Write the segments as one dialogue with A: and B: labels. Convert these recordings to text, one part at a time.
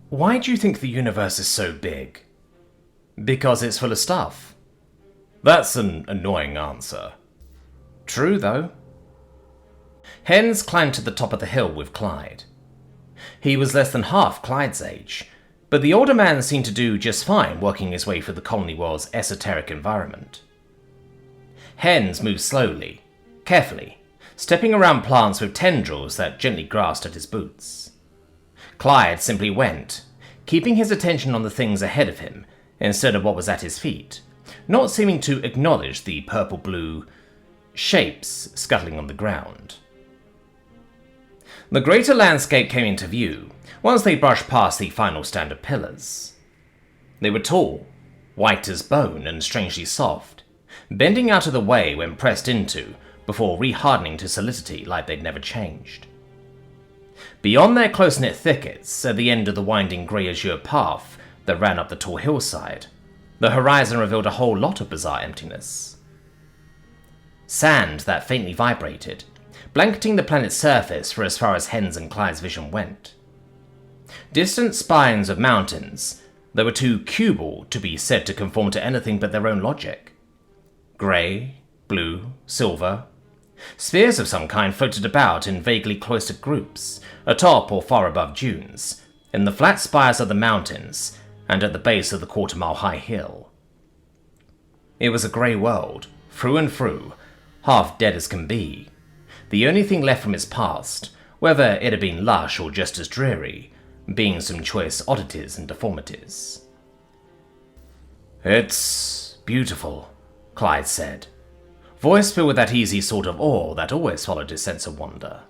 A: Why do you think the universe is so big? Because it's full of stuff. That's an annoying answer. True, though. Hens climbed to the top of the hill with Clyde. He was less than half Clyde's age, but the older man seemed to do just fine working his way through the colony world's esoteric environment. Hens moved slowly, carefully, stepping around plants with tendrils that gently grasped at his boots. Clyde simply went, keeping his attention on the things ahead of him instead of what was at his feet, not seeming to acknowledge the purple-blue shapes scuttling on the ground. The greater landscape came into view once they brushed past the final stand of pillars. They were tall, white as bone and strangely soft, bending out of the way when pressed into before rehardening to solidity like they'd never changed. Beyond their close-knit thickets, at the end of the winding grey-azure path that ran up the tall hillside, the horizon revealed a whole lot of bizarre emptiness. Sand that faintly vibrated, blanketing the planet's surface for as far as Hen's and Clyde's vision went. Distant spines of mountains that were too cubal to be said to conform to anything but their own logic. Grey, blue, silver. Spheres of some kind floated about in vaguely cloistered groups, atop or far above dunes, in the flat spires of the mountains, and at the base of the quarter-mile-high hill. It was a grey world, through and through, half dead as can be. The only thing left from its past, whether it had been lush or just as dreary, being some choice oddities and deformities. "It's beautiful," Clyde said, voice filled with that easy sort of awe that always followed his sense of wonder.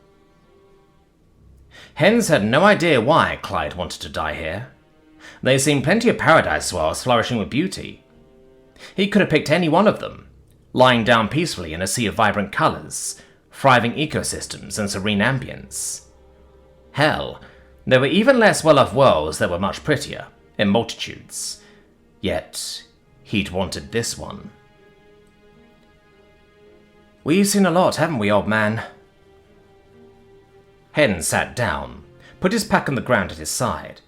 A: Hens had no idea why Clyde wanted to die here. They'd seen plenty of paradise worlds flourishing with beauty. He could have picked any one of them, lying down peacefully in a sea of vibrant colours, thriving ecosystems and serene ambience. Hell, there were even less well-off worlds that were much prettier, in multitudes. Yet, he'd wanted this one. "We've seen a lot, haven't we, old man?" Hen sat down, put his pack on the ground at his side.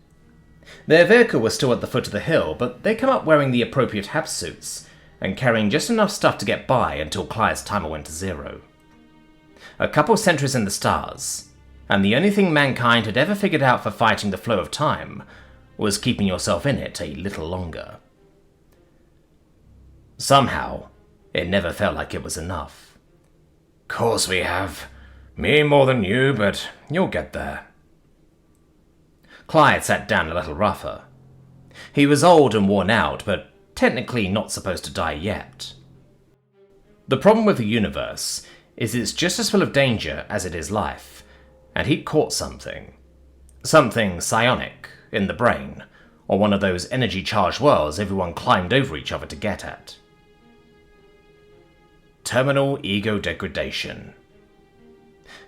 A: Their vehicle was still at the foot of the hill, but they'd come up wearing the appropriate suits and carrying just enough stuff to get by until Clyde's timer went to 0. A couple centuries in the stars, and the only thing mankind had ever figured out for fighting the flow of time was keeping yourself in it a little longer. Somehow, it never felt like it was enough. "Course we have. Me more than you, but you'll get there." Clyde sat down a little rougher. He was old and worn out, but technically not supposed to die yet. The problem with the universe is it's just as full of danger as it is life, and he'd caught something. Something psionic in the brain, or one of those energy-charged worlds everyone climbed over each other to get at. Terminal ego degradation.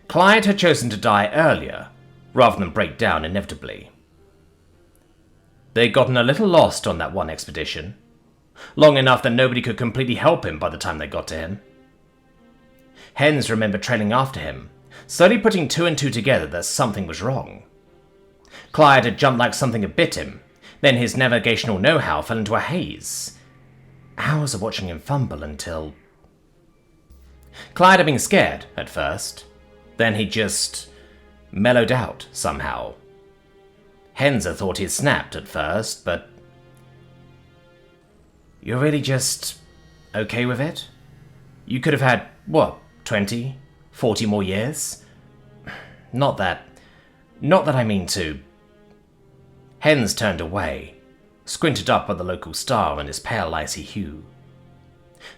A: Clyde had chosen to die earlier, rather than break down inevitably. They'd gotten a little lost on that one expedition, long enough that nobody could completely help him by the time they got to him. Hens remembered trailing after him, slowly putting 2 and 2 together that something was wrong. Clyde had jumped like something had bit him, then his navigational know-how fell into a haze. Hours of watching him fumble until... Clyde had been scared at first, then he just mellowed out somehow. Hens had thought he'd snapped at first, but... "You're really just okay with it? You could have had, 20, 40 more years? Not that I mean to..." Hens turned away, squinted up at the local star and its pale icy hue.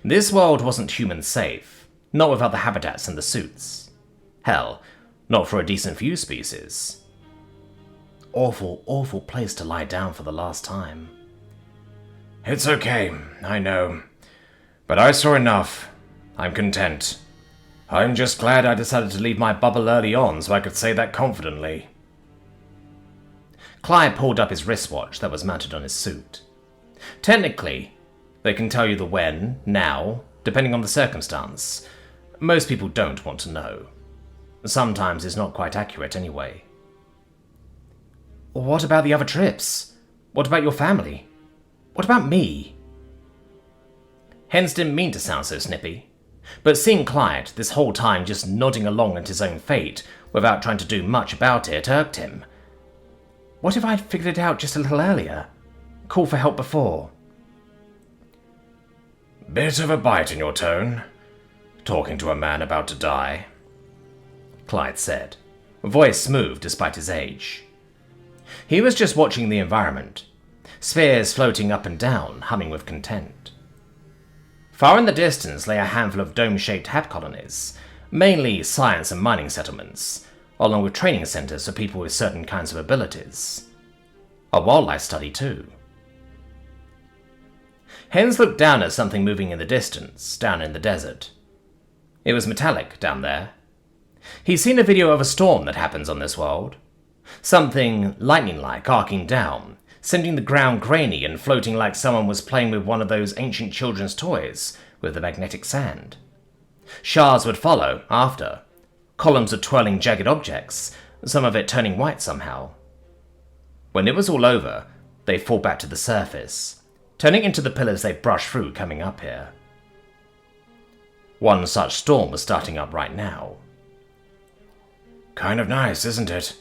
A: This world wasn't human safe, not without the habitats and the suits. Hell, not for a decent few species. Awful, awful place to lie down for the last time. "It's okay, I know. But I saw enough. I'm content. I'm just glad I decided to leave my bubble early on so I could say that confidently." Clyde pulled up his wristwatch that was mounted on his suit. Technically, they can tell you the when, now, depending on the circumstance. Most people don't want to know. Sometimes it's not quite accurate anyway. What about the other trips? What about your family? What about me? Hens didn't mean to sound so snippy, but seeing Clyde this whole time just nodding along at his own fate without trying to do much about it irked him. What if I'd figured it out just a little earlier? Call for help before.
B: Bit of a bite in your tone, talking to a man about to die,
A: Clyde said, voice smooth despite his age. He was just watching the environment, spheres floating up and down, humming with content. Far in the distance lay a handful of dome-shaped hab colonies, mainly science and mining settlements, along with training centers for people with certain kinds of abilities. A wildlife study too. Hens looked down at something moving in the distance, down in the desert. It was metallic down there. He'd seen a video of a storm that happens on this world. Something lightning-like arcing down, sending the ground grainy and floating like someone was playing with one of those ancient children's toys with the magnetic sand. Shards would follow after, columns of twirling jagged objects, some of it turning white somehow. When it was all over, they fall back to the surface, turning into the pillars they brushed through coming up here. One such storm was starting up right now.
B: Kind of nice, isn't it?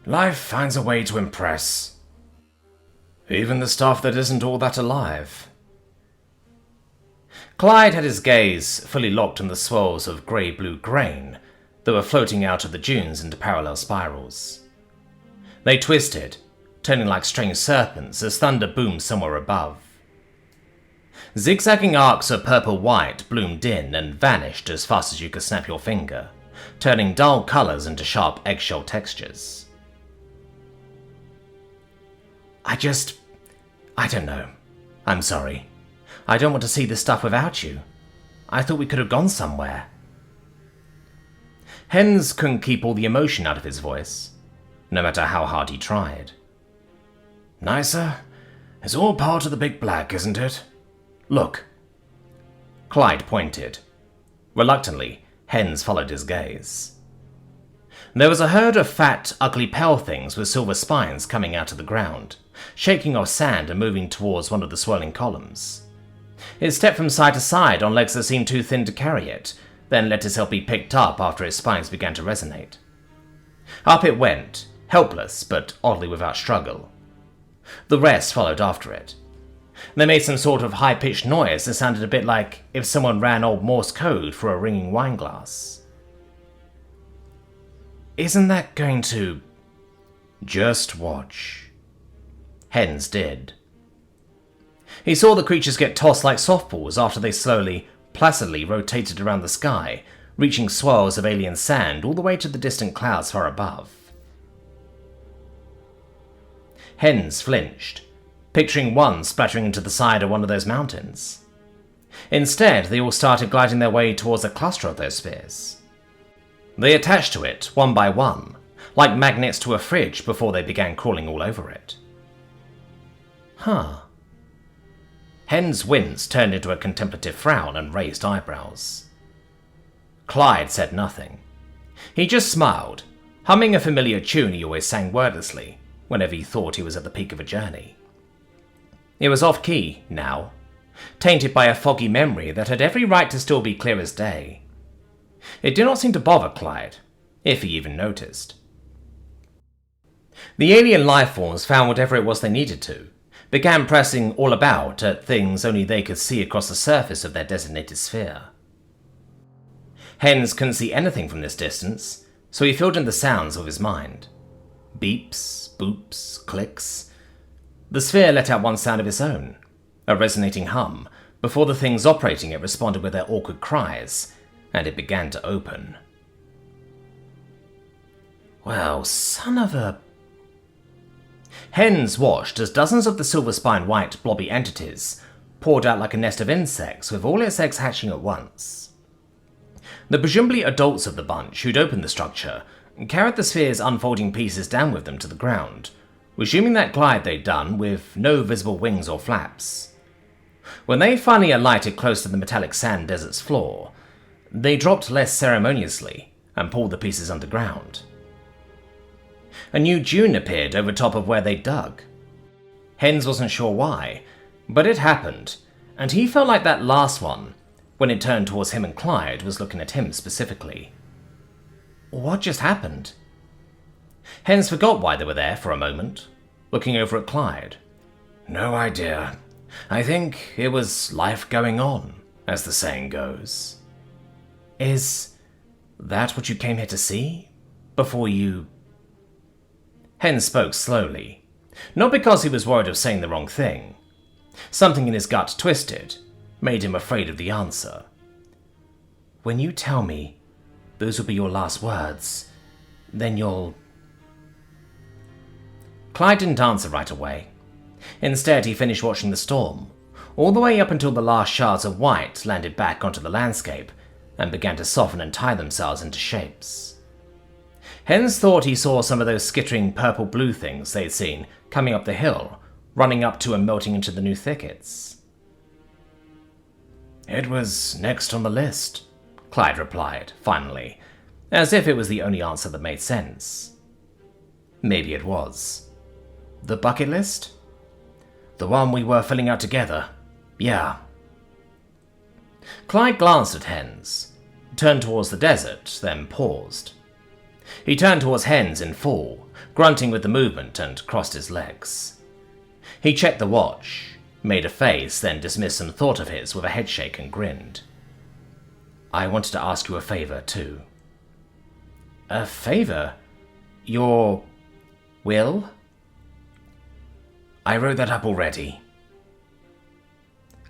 B: Life finds a way to impress. Even the stuff that isn't all that alive.
A: Clyde had his gaze fully locked on the swirls of grey-blue grain that were floating out of the dunes into parallel spirals. They twisted, turning like strange serpents as thunder boomed somewhere above. Zigzagging arcs of purple-white bloomed in and vanished as fast as you could snap your finger, turning dull colours into sharp eggshell textures. I don't know. I'm sorry. I don't want to see this stuff without you. I thought we could have gone somewhere. Hens couldn't keep all the emotion out of his voice, no matter how hard he tried.
B: Nicer? It's all part of the big black, isn't it?
A: Look. Clyde pointed. Reluctantly, Hens followed his gaze. There was a herd of fat, ugly pale things with silver spines coming out of the ground, shaking off sand and moving towards one of the swirling columns. It stepped from side to side on legs that seemed too thin to carry it, then let itself be picked up after its spines began to resonate. Up it went, helpless but oddly without struggle. The rest followed after it. They made some sort of high-pitched noise that sounded a bit like if someone ran old Morse code through a ringing wine glass. Isn't that going to... Just watch. Hens did. He saw the creatures get tossed like softballs after they slowly, placidly rotated around the sky, reaching swirls of alien sand all the way to the distant clouds far above. Hens flinched, picturing one splattering into the side of one of those mountains. Instead, they all started gliding their way towards a cluster of those spheres. They attached to it, one by one, like magnets to a fridge before they began crawling all over it. Huh. Hen's wince turned into a contemplative frown and raised eyebrows. Clyde said nothing. He just smiled, humming a familiar tune he always sang wordlessly whenever he thought he was at the peak of a journey. It was off-key now, tainted by a foggy memory that had every right to still be clear as day. It did not seem to bother Clyde, if he even noticed. The alien lifeforms found whatever it was they needed to, began pressing all about at things only they could see across the surface of their designated sphere. Hens couldn't see anything from this distance, so he filled in the sounds of his mind. Beeps, boops, clicks. The sphere let out one sound of its own, a resonating hum, before the things operating it responded with their awkward cries, and it began to open. Well, son of a... Hens watched as dozens of the silver-spined white blobby entities poured out like a nest of insects with all its eggs hatching at once. The presumably adults of the bunch who'd opened the structure carried the sphere's unfolding pieces down with them to the ground, resuming that glide they'd done with no visible wings or flaps. When they finally alighted close to the metallic sand desert's floor, they dropped less ceremoniously and pulled the pieces underground. A new dune appeared over top of where they'd dug. Hens wasn't sure why, but it happened, and he felt like that last one, when it turned towards him and Clyde, was looking at him specifically. What just happened? Hens forgot why they were there for a moment, looking over at Clyde.
B: No idea. I think it was life going on, as the saying goes.
A: Is that what you came here to see? Before you... Hens spoke slowly, not because he was worried of saying the wrong thing. Something in his gut twisted, made him afraid of the answer. When you tell me those will be your last words, then you'll... Clyde didn't answer right away. Instead, he finished watching the storm, all the way up until the last shards of white landed back onto the landscape and began to soften and tie themselves into shapes. Hens thought he saw some of those skittering purple-blue things they'd seen coming up the hill, running up to and melting into the new thickets.
B: It was next on the list,
A: Clyde replied, finally, as if it was the only answer that made sense. Maybe it was. The bucket list?
B: The one we were filling out together. Yeah.
A: Clyde glanced at Hens, turned towards the desert, then paused. He turned towards Hens in full, grunting with the movement, and crossed his legs. He checked the watch, made a face, then dismissed some thought of his with a headshake and grinned. I wanted to ask you a favor, too. A favor? Your... will?
B: I wrote that up already.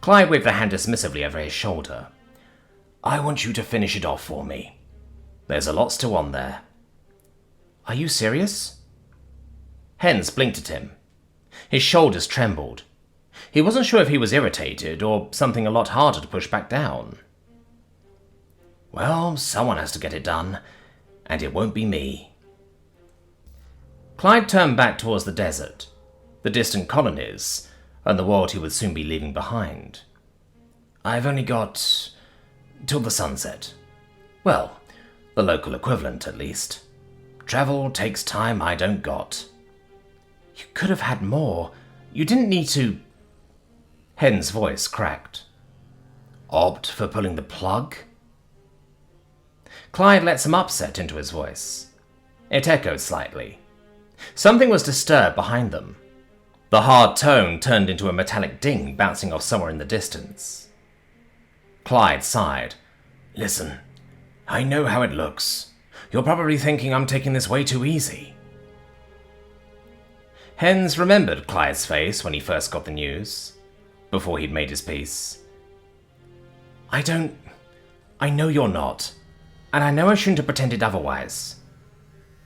A: Clyde waved a hand dismissively over his shoulder.
B: I want you to finish it off for me.
A: There's a lot still on there. Are you serious? Hens blinked at him. His shoulders trembled. He wasn't sure if he was irritated or something a lot harder to push back down.
B: Well, someone has to get it done, and it won't be me.
A: Clyde turned back towards the desert, the distant colonies, and the world he would soon be leaving behind.
B: I've only got till the sunset.
A: Well, the local equivalent, at least.
B: Travel takes time I don't got.
A: You could have had more. You didn't need to... Hen's voice cracked.
B: Opt for pulling the plug?
A: Clyde let some upset into his voice. It echoed slightly. Something was disturbed behind them. The hard tone turned into a metallic ding bouncing off somewhere in the distance. Clyde sighed.
B: Listen, I know how it looks. You're probably thinking I'm taking this way too easy.
A: Hens remembered Clyde's face when he first got the news, before he'd made his peace. I know you're not, and I know I shouldn't have pretended otherwise.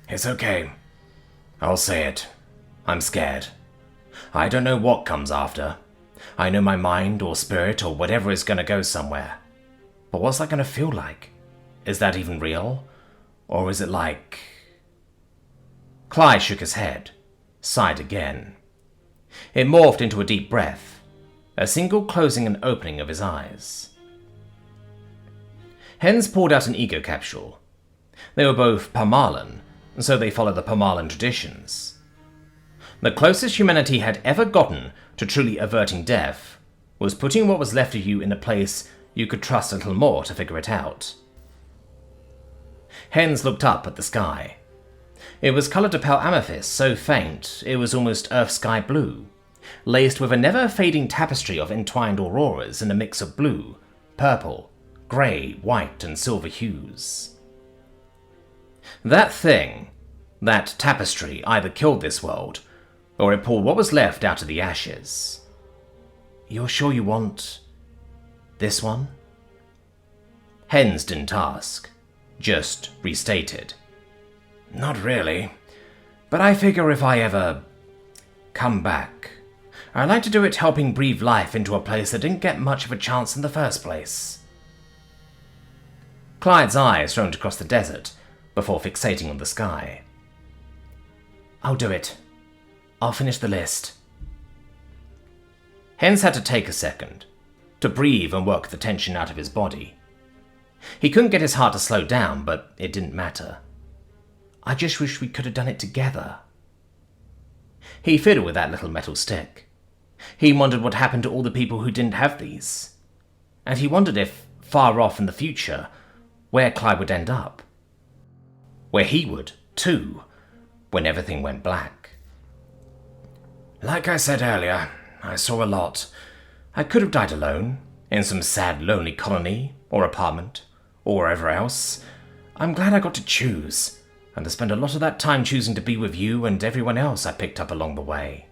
B: It's okay. I'll say it. I'm scared. I don't know what comes after. I know my mind or spirit or whatever is going to go somewhere. But what's that going to feel like? Is that even real? Or is it like...
A: Clyde shook his head, sighed again. It morphed into a deep breath, a single closing and opening of his eyes. Hens pulled out an ego capsule. They were both Parmalan, so they followed the Parmalan traditions. The closest humanity had ever gotten to truly averting death was putting what was left of you in a place you could trust a little more to figure it out. Hens looked up at the sky. It was coloured a pale amethyst so faint it was almost earth-sky blue, laced with a never-fading tapestry of entwined auroras in a mix of blue, purple, grey, white, and silver hues. That thing, that tapestry, either killed this world, or it pulled what was left out of the ashes. You're sure you want... this one? Hens didn't ask, just restated.
B: Not really, but I figure if I ever come back, I'd like to do it helping breathe life into a place that didn't get much of a chance in the first place.
A: Clyde's eyes roamed across the desert before fixating on the sky. I'll do it. I'll finish the list. Hens had to take a second, to breathe and work the tension out of his body. He couldn't get his heart to slow down, but it didn't matter. I just wish we could have done it together. He fiddled with that little metal stick. He wondered what happened to all the people who didn't have these. And he wondered if, far off in the future, where Clyde would end up. Where he would, too, when everything went black.
B: Like I said earlier, I saw a lot.
A: I could have died alone, in some sad, lonely colony, or apartment, or wherever else. I'm glad I got to choose, and to spend a lot of that time choosing to be with you and everyone else I picked up along the way.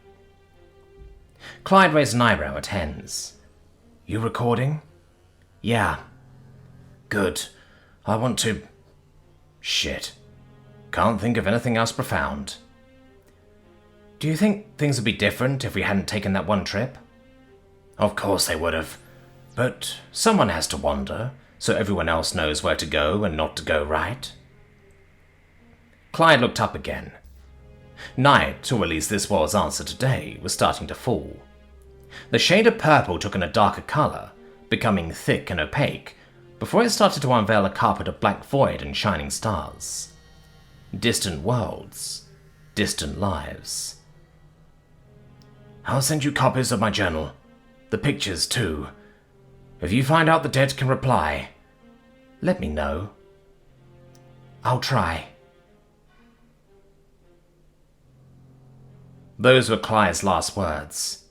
A: Clyde raised an eyebrow at Hens.
B: You recording?
A: Yeah.
B: Good. I want to... Shit. Can't think of anything else profound.
A: Do you think things would be different if we hadn't taken that one trip?
B: Of course they would have.
A: But someone has to wander, so everyone else knows where to go and not to go, right? Clyde looked up again. Night, or at least this was answer today, was starting to fall. The shade of purple took on a darker colour, becoming thick and opaque, before it started to unveil a carpet of black void and shining stars. Distant worlds, distant lives.
B: I'll send you copies of my journal. The pictures, too. If you find out the dead can reply,
A: let me know. I'll try. Those were Clyde's last words.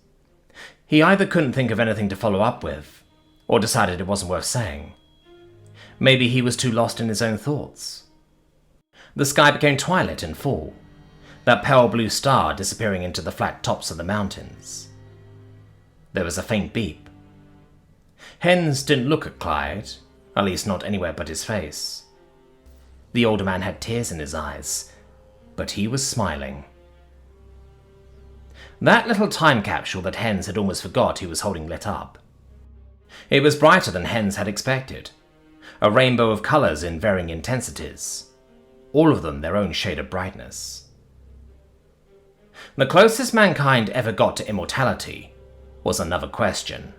A: He either couldn't think of anything to follow up with, or decided it wasn't worth saying. Maybe he was too lost in his own thoughts. The sky became twilight and full, that pale blue star disappearing into the flat tops of the mountains. There was a faint beep. Hens didn't look at Clyde, at least not anywhere but his face. The older man had tears in his eyes, but he was smiling. That little time capsule that Hens had almost forgot he was holding lit up. It was brighter than Hens had expected, a rainbow of colours in varying intensities, all of them their own shade of brightness. The closest mankind ever got to immortality was another question.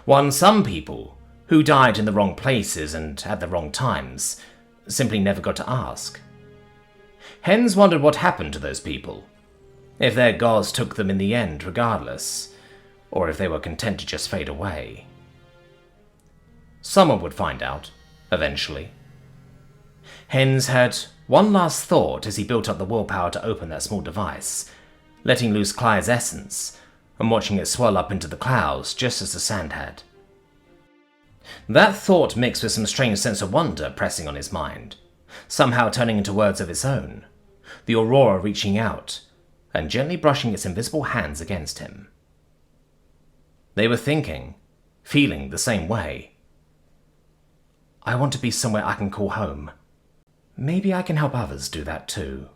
A: One some people, who died in the wrong places and at the wrong times, simply never got to ask. Hens wondered what happened to those people, if their gods took them in the end regardless, or if they were content to just fade away. Someone would find out, eventually. Hens had one last thought as he built up the willpower to open that small device, letting loose Clyde's essence, and watching it swell up into the clouds just as the sand had. That thought mixed with some strange sense of wonder pressing on his mind, somehow turning into words of its own, the aurora reaching out and gently brushing its invisible hands against him. They were thinking, feeling the same way. I want to be somewhere I can call home. Maybe I can help others do that too.